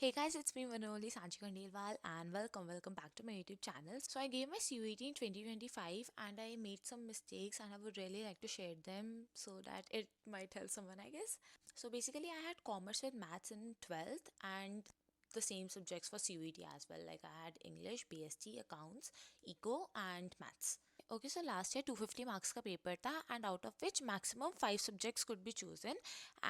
Hey guys, it's me Manoli Sanchi Khandelwal and welcome back to my YouTube channel. So I gave my CUET in 2025 and I made some mistakes and I would really like to share them so that it might help someone, I guess. So basically I had commerce with maths in 12th and the same subjects for CUET as well. Like I had English, BST, accounts, eco and maths. Okay, so last year 250 marks का paper था and out of which maximum 5 subjects could be chosen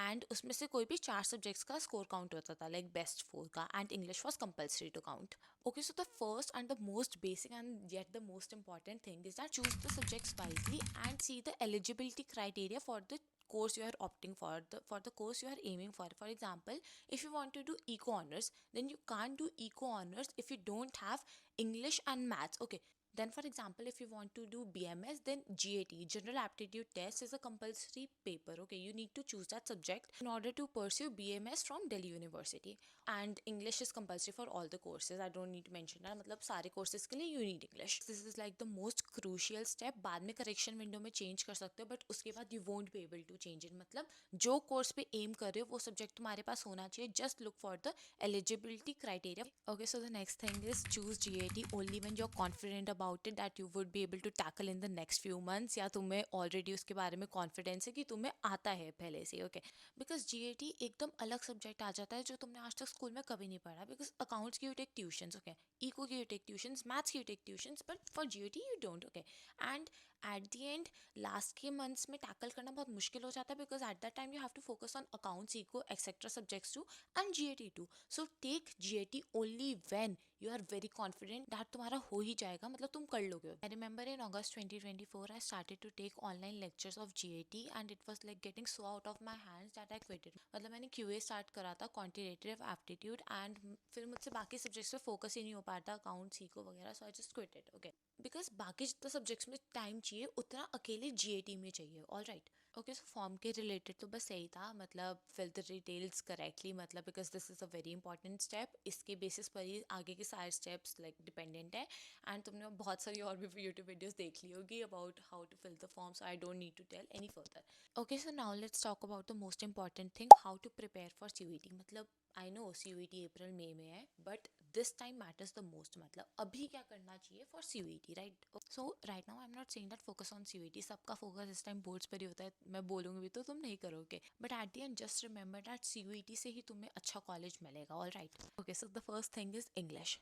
and उसमें से कोई भी 4 subjects का score count होता था like best 4 का and English was compulsory to count. Okay, so the first and the most basic and yet the most important thing is that choose the subjects wisely and see the eligibility criteria for the course you are opting for the course you are aiming for. For example, if you want to do eco honors, then you can't do eco honors if you don't have English and maths. Okay, then, for example, if you want to do BMS, then GAT, General Aptitude Test, is a compulsory paper. Okay, you need to choose that subject in order to pursue BMS from Delhi University. And English is compulsory for all the courses. I don't need to mention that. मतलब सारे courses के लिए you need English. This is like the most crucial step. बाद में correction window में change कर सकते हो, but उसके बाद you won't be able to change it. मतलब जो course पे aim कर रहे हो वो subject तुम्हारे पास होना चाहिए. Just look for the eligibility criteria. Okay, so the next thing is choose GAT only when you're confident about it that you would be able to tackle in the next few months या तुम्हें already उसके बारे में confidence है कि तुम्हें आता है पहले से. Okay, because GAT एकदम अलग subject आ जाता है जो तुमने आज तक स्कूल में कभी नहीं पढ़ा. Because accounts की you take tuitions, okay, eco की you take tuitions, maths की you take tuitions, but for GAT you don't. Okay, and at the end last के months में tackle करना बहुत मुश्किल हो जाता है because at that time you have to focus on accounts, eco, etc. subjects too and GAT too. So take GAT only when you are very confident that तुम्हारा हो ही जाएगा, मतलब तुम कर लोगे. I remember in August 2024 I started to take online lectures of GAT and it was like getting so out of my hands that I quit it. मतलब मैंने QA start करा था, quantitative aptitude, and फिर मुझसे बाकी subjects पे focus ही नहीं हो पाता, अकाउंट्स, इको वगैरह. So I just quit it. Okay, because बाकी जितना सब्जेक्ट्स में टाइम चाहिए उतना अकेले GAT में चाहिए. All right. Okay, so form के रिलेटेड तो बस यही था, मतलब फिल द डिटेल्स करेक्टली, मतलब because this is a very important step. इसके बेसिस पर ही आगे के सारे स्टेप्स लाइक डिपेंडेंट है. एंड तुमने बहुत सारी और भी यूट्यूब वीडियोस देख ली होगी about how to fill the form, so I don't need to tell any further. Okay, so now let's talk about the most important thing, how to prepare for CUET. मतलब I know CUET अप्रैल मई में है, but this time matters the most. मतलब अभी क्या करना चाहिए for CUET, right? So right now I'm not saying that focus on CUET. सबका focus इस time boards पर ही होता है. मैं बोलूँगी भी तो तुम नहीं करोगे. But at the end just remember that CUET से ही तुम्हें अच्छा college मिलेगा. All right. Okay, so the first thing is English.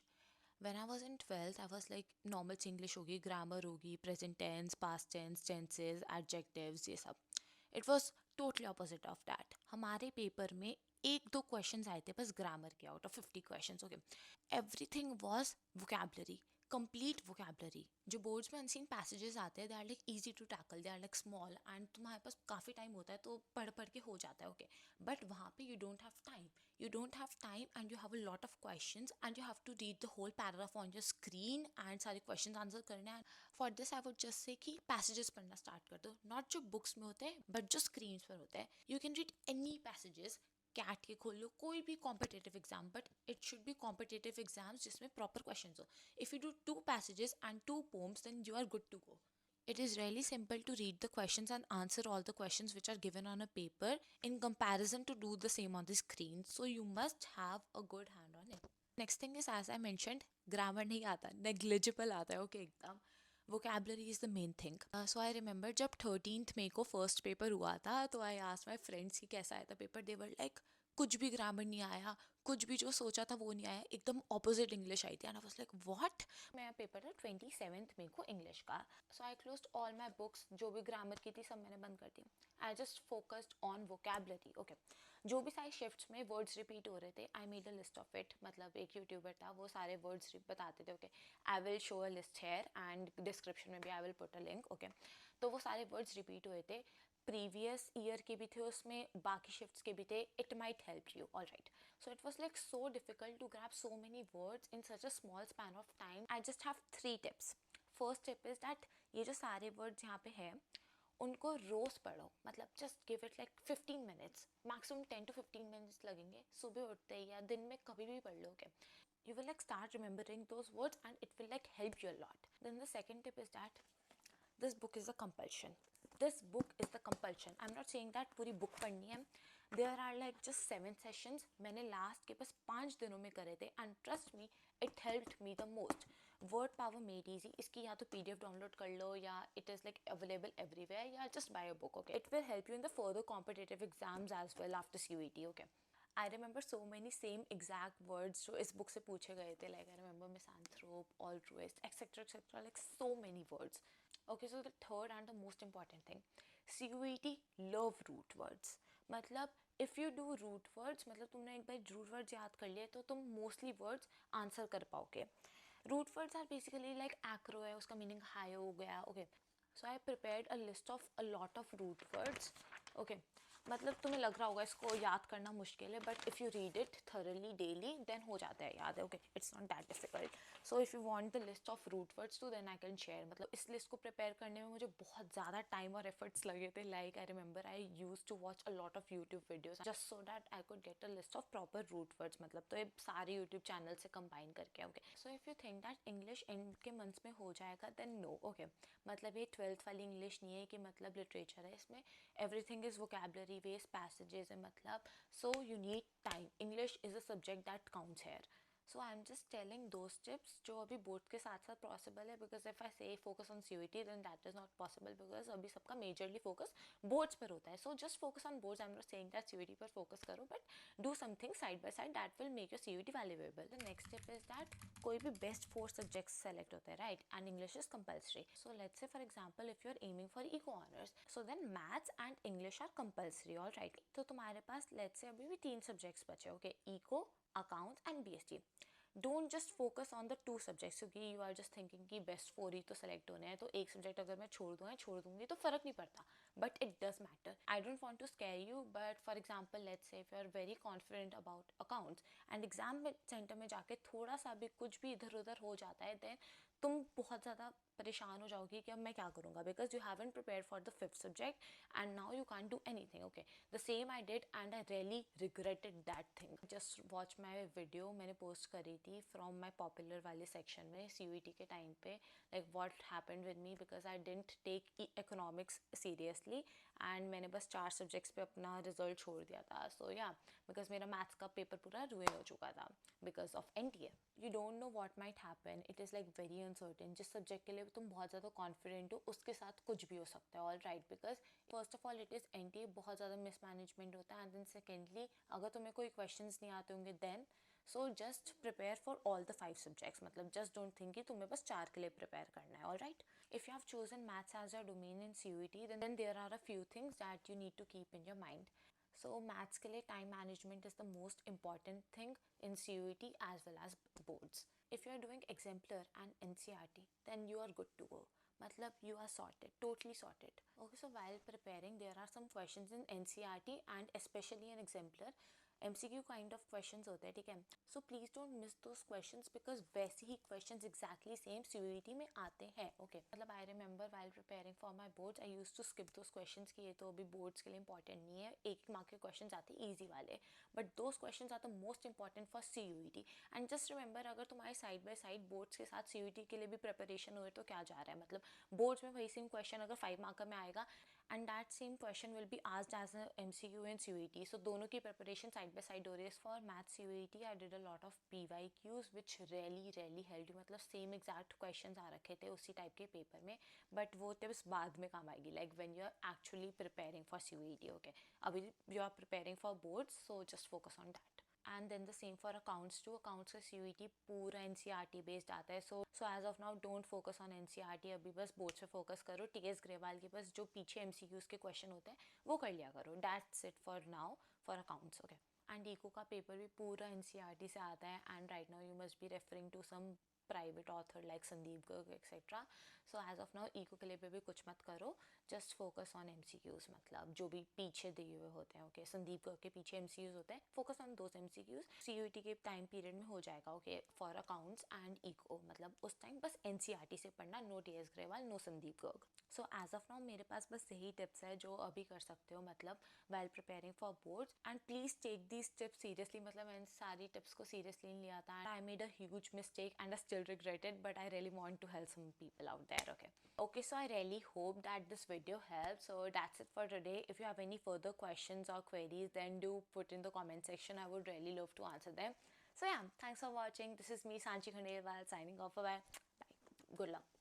When I was in 12th, I was like normal English होगी, grammar होगी, present tense, past tense, tenses, adjectives, ये सब. It was totally opposite of that. हमारे paper में एक दो questions आए थे बस ग्रामर के out of 50 questions. Okay, everything was vocabulary, complete vocabulary. जो बोर्ड्स में अनसीन पैसेजेस आते हैं they are like easy to tackle, they are like small and तुम्हारे पास काफ़ी टाइम होता है तो पढ़ पढ़ के हो जाता है. ओके, बट वहाँ पे you don't have time and you have a lot of questions and you have to read the whole paragraph on your screen and सारे questions आंसर करने हैं. For this I would just say कि passages पढ़ना start कर दो, not जो books में होते हैं but जो screens पर होते हैं. You can read any passages, CAT के खोल लो, कोई भी competitive exam, but it should be competitive exams जिसमें प्रॉपर क्वेश्चन हो. If you do 2 passages and 2 poems then you are good to go. It is really simple to read the questions and answer all the questions which are given on a paper in comparison to do the same on the screen. So you must have a good hand on it. Next thing is, as I mentioned, grammar नहीं आता, negligible आता है. Okay, एकदम. Vocabulary is the main thing. So I remember जब 13th मई को first paper हुआ था तो I asked my friends कि कैसा आया था पेपर. They were like कुछ भी ग्रामर नहीं आया, कुछ भी जो सोचा था वो नहीं आया, एकदम ऑपोजिट इंग्लिश आई थी. And I was like what. मेरा पेपर था 27th मई को इंग्लिश का. So I closed all my books, जो भी ग्रामर की थी सब मैंने बंद कर दी. I just focused on vocabulary. Okay, जो भी सारे शिफ्ट्स में वर्ड्स रिपीट हो रहे थे I made a list of it. मतलब एक यूट्यूबर था वो सारे वर्ड्स बताते थे. Okay, I will show a list here and description में भी I will put a link. Okay, तो वो सारे वर्ड्स रिपीट हुए थे, प्रीवियस ईयर के भी थे उसमें, बाकी शिफ्ट्स के भी थे. It might help you. All right. So it was like so difficult to grab so many words in such a small span of time. I just have 3 tips. First tip is that ये जो सारे words यहाँ पे है उनको रोज पढ़ो. मतलब just give it like 15 minutes, maximum 10 to 15 minutes लगेंगे. सुबह उठते ही या दिन में कभी भी पढ़ लोगे. You will like start remembering those words and it will like help you a lot. Then the second tip is that this book is a compulsion. This book is the compulsion. I'm not saying that पूरी book पढ़नी है. There are like just 7 sessions, मैंने last के बस 5 दिनों में करे थे, and trust me it helped me the most. Word power made easy, इसकी या तो PDF डाउनलोड कर लो, या it is like available everywhere, या just buy a book. Okay, it will help you in the further competitive exams as well after CUET. Okay, I remember so many same exact words जो इस book से पूछे गए थे. Like I remember misanthrope, altruist, etcetera etcetera, like so many words. Okay, so the third and the most important thing, CUET love root words. मतलब if you do root words, मतलब तुमने एक बार root words याद कर लिए तो तुम mostly words answer कर पाओगे. Root words are basically like acro है, उसका meaning high हो गया. Okay, so I prepared a list of a lot of root words. Okay, मतलब तुम्हें लग रहा होगा इसको याद करना मुश्किल है, but if you read it thoroughly daily then हो जाता है याद है. Okay, it's not that difficult. So if you want the list of root words to then I can share. मतलब इस लिस्ट को प्रिपेयर करने में मुझे बहुत ज़्यादा टाइम और एफर्ट्स लगे थे. Like I remember I use to watch a lot of YouTube videos just so that I could get a list of proper root words. मतलब तो ये सारे यूट्यूब चैनल से कंबाइन करके. Okay, so if you think that English and के months में हो जाएगा देन नो. ओके, मतलब ये 12th वाली इंग्लिश नहीं है कि मतलब लिटरेचर है, इसमें everything is vocabulary based, passages है मतलब. So you need time. English is a subject that counts here. So I'm just telling those tips जो अभी बोर्ड के साथ साथ पॉसिबल है, because if I say focus on CUET then that is not possible, because अभी सबका majorly focus boards पर होता है. So just focus on boards. I'm not saying that CUET पर focus करो, but do something side by side that will make your CUET valuable. The next step is that कोई भी best 4 subjects select होते हैं, right? And English is compulsory. So let's say for example if you're aiming for eco honors, so then maths and English are compulsory, all right? तो तुम्हारे पास let's say अभी भी 3 subjects बचे. Okay, eco, accounts and BST. Don't just focus on the 2 subjects, क्योंकि you are just thinking कि best 4 ही तो select होने हैं, तो एक सब्जेक्ट अगर मैं छोड़ दूंगी तो फर्क नहीं पड़ता. But it does matter. I don't want to scare you, but for example let's say if you are very confident about accounts and exam centre में जाके थोड़ा सा भी कुछ भी इधर उधर हो जाता है, देन तुम बहुत ज़्यादा परेशान हो जाओगी कि अब मैं क्या करूँगा, because you haven't prepare for the 5th subject and now you can do anything. Okay, the same I did and I really regretted that thing. Just watch my video, मैंने पोस्ट करी थी फ्रॉम माई पॉपुलर वाले section में CUET के time पे, like what happened with me because I didn't take economics seriously and मैंने बस 4 subjects पे अपना रिजल्ट छोड़ दिया था. सो या, बिकॉज मेरा मैथ्स का पेपर पूरा रुइन हो चुका था because of NTA. You don't know what might happen, it is like very uncertain. जिस सब्जेक्ट के लिए तुम बहुत ज़्यादा कॉन्फिडेंट हो उसके साथ कुछ भी हो सकता है, all right? Because first of all it is NTA, बहुत ज़्यादा मिसमैनेजमेंट होता है, एंड देन सेकेंडली अगर तुम्हें कोई क्वेश्चंस नहीं आते होंगे then so just prepare for all the 5 subjects. मतलब जस्ट डोंट थिंक कि तुम्हें बस 4 के लिए प्रिपेयर करना है, all right? If you have chosen maths as your domain in CUET, then there are a few things that you need to keep in your mind. So maths के लिए time management is the most important thing in CUET as well as boards. If you are doing exemplar and NCERT, then you are good to go. मतलब you are sorted, totally sorted. Okay, so while preparing, there are some questions in NCERT and especially in exemplar. MCQ kind of questions होते हैं, ठीक है? So please don't miss those questions because वैसे ही questions exactly same CUET में आते हैं. Okay, मतलब I remember while preparing for my boards I used to skip those questions कि ये तो अभी बोर्ड्स के लिए इंपॉर्टेंट नहीं है, एक मार्क के क्वेश्चंस आते हैं ईजी वाले, but those questions are the most important for CUET. And just remember, अगर तुम्हारे साइड बाय साइड बोर्ड्स के साथ CUET के लिए भी प्रिपरेशन हो रही तो क्या जा रहा है? मतलब बोर्ड्स में वही सेम क्वेश्चन अगर 5 मार्क में आएगा and that same question will be asked as a MCQ in CUET. So दोनों की preparation side by side हो रही है. For math CUET I did a lot of PYQs which really helped. मतलब same exact questions आ रखे थे उसी type के paper में, but वो tips बाद में काम आएगी, like when you are actually preparing for CUET. Okay, अभी you are preparing for boards, so just focus on that. And then the same for accounts too. Accounts का CUET पूरा NCERT based आता है. So as of now don't focus on NCERT. अभी बस boards पे focus करो. TS Grewal के बस जो पीछे MCQs के question होते हैं वो कर लिया करो. That's it for now for accounts. Okay. And eco का पेपर भी पूरा NCERT से आता है. And right now you must be referring to some private author like Sandeep Garg etc. So as of now eco के लिए भी कुछ मत करो. Just focus on MCQs. मतलब जो भी पीछे दिए हुए होते हैं. Okay, संदीप गर्ग के पीछे MCQs होते हैं. Focus on those MCQs. CUET के टाइम पीरियड में हो जाएगा. Okay, for accounts and eco. मतलब उस टाइम बस NCERT से पढ़ना. No TS Grewal, no Sandeep Garg. So as of now मेरे पास बस यही टिप्स है जो अभी कर सकते हो, मतलब while preparing for boards. And please take these tips seriously. मतलब मैंने सारी टिप्स को सीरियसली नहीं लिया था. I made a huge mistake and I still still regret it, but I really want to help some people out there. Okay, so I really hope that this video helps. So that's it for today. If you have any further questions or queries, then do put in the comment section. I would really love to answer them. So yeah, thanks for watching. This is me, Sanchi Khandelwal, signing off. Bye bye. Good luck.